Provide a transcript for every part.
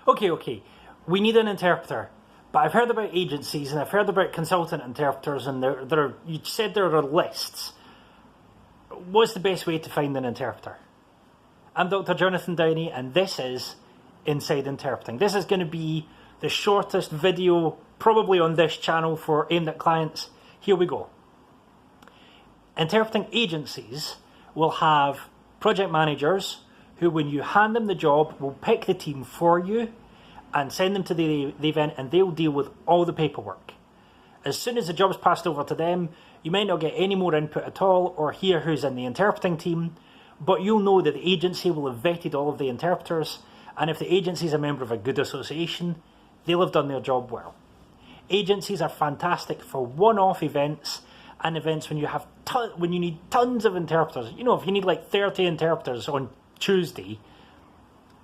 Okay, we need an interpreter. But I've heard about agencies and I've heard about consultant interpreters, and you said there are lists. What's the best way to find an interpreter? I'm Dr. Jonathan Downey, and this is Inside Interpreting. This is going to be the shortest video probably on this channel aimed at clients. Here we go. Interpreting agencies will have project managers who, when you hand them the job, will pick the team for you and send them to the event, and they'll deal with all the paperwork. As soon as the job's passed over to them, you might not get any more input at all or hear who's in the interpreting team, but you'll know that the agency will have vetted all of the interpreters, and if the agency is a member of a good association, they'll have done their job well. Agencies are fantastic for one-off events and events when you need tons of interpreters. You know, if you need like 30 interpreters on Tuesday,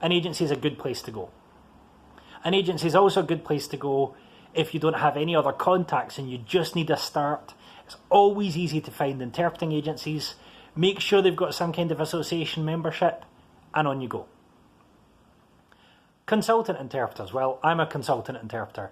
an agency is a good place to go. An agency is also a good place to go if you don't have any other contacts and you just need a start. It's always easy to find interpreting agencies. Make sure they've got some kind of association membership, and on you go. Consultant interpreters. Well, I'm a consultant interpreter.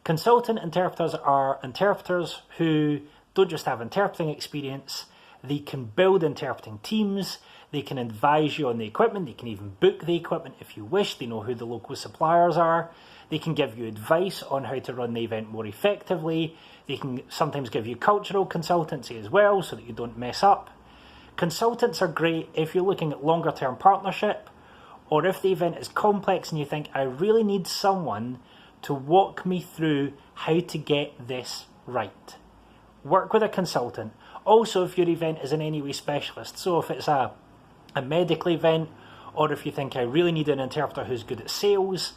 Consultant interpreters are interpreters who don't just have interpreting experience, they can build interpreting teams, they can advise you on the equipment, they can even book the equipment if you wish, they know who the local suppliers are, they can give you advice on how to run the event more effectively, they can sometimes give you cultural consultancy as well so that you don't mess up. Consultants are great if you're looking at longer term partnership, or if the event is complex and you think, I really need someone to walk me through how to get this right. Work with a consultant. Also, if your event is in any way specialist, so if it's a medical event, or if you think I really need an interpreter who's good at sales,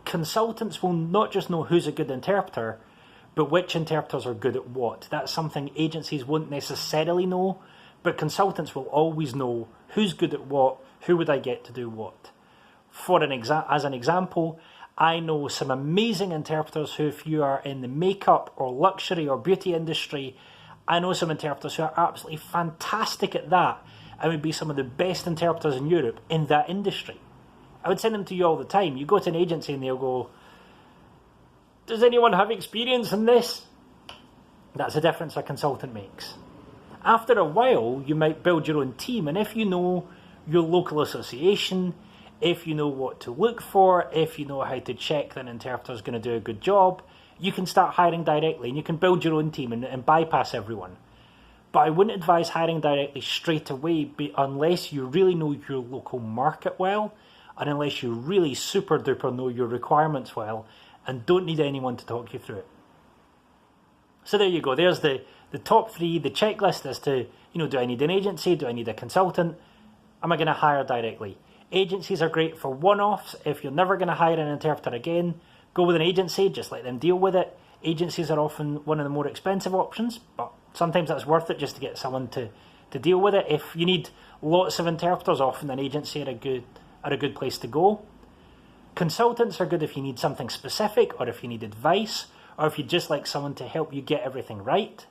consultants will not just know who's a good interpreter, but which interpreters are good at what. That's something agencies won't necessarily know, but consultants will always know who's good at what, who would I get to do what. As an example, I know some amazing interpreters who, if you are in the makeup or luxury or beauty industry, I know some interpreters who are absolutely fantastic at that and would be some of the best interpreters in Europe in that industry. I would send them to you all the time. You go to an agency and they'll go, does anyone have experience in this? That's the difference a consultant makes. After a while, you might build your own team, and if you know your local association, if you know what to look for, if you know how to check that an interpreter is going to do a good job, you can start hiring directly and you can build your own team and bypass everyone. But I wouldn't advise hiring directly straight away unless you really know your local market well, and unless you really super duper know your requirements well and don't need anyone to talk you through it. So there you go. There's the top three, the checklist as to, do I need an agency? Do I need a consultant? Am I going to hire directly? Agencies are great for one-offs. If you're never going to hire an interpreter again, go with an agency, just let them deal with it. Agencies are often one of the more expensive options, but sometimes that's worth it just to get someone to deal with it. If you need lots of interpreters, often an agency are a good place to go. Consultants are good if you need something specific, or if you need advice, or if you'd just like someone to help you get everything right.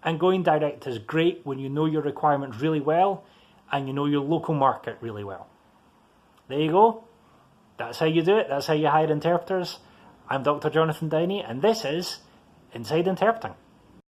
And going direct is great when you know your requirements really well and you know your local market really well. There you go. That's how you do it. That's how you hire interpreters. I'm Dr. Jonathan Downey, and this is Inside Interpreting.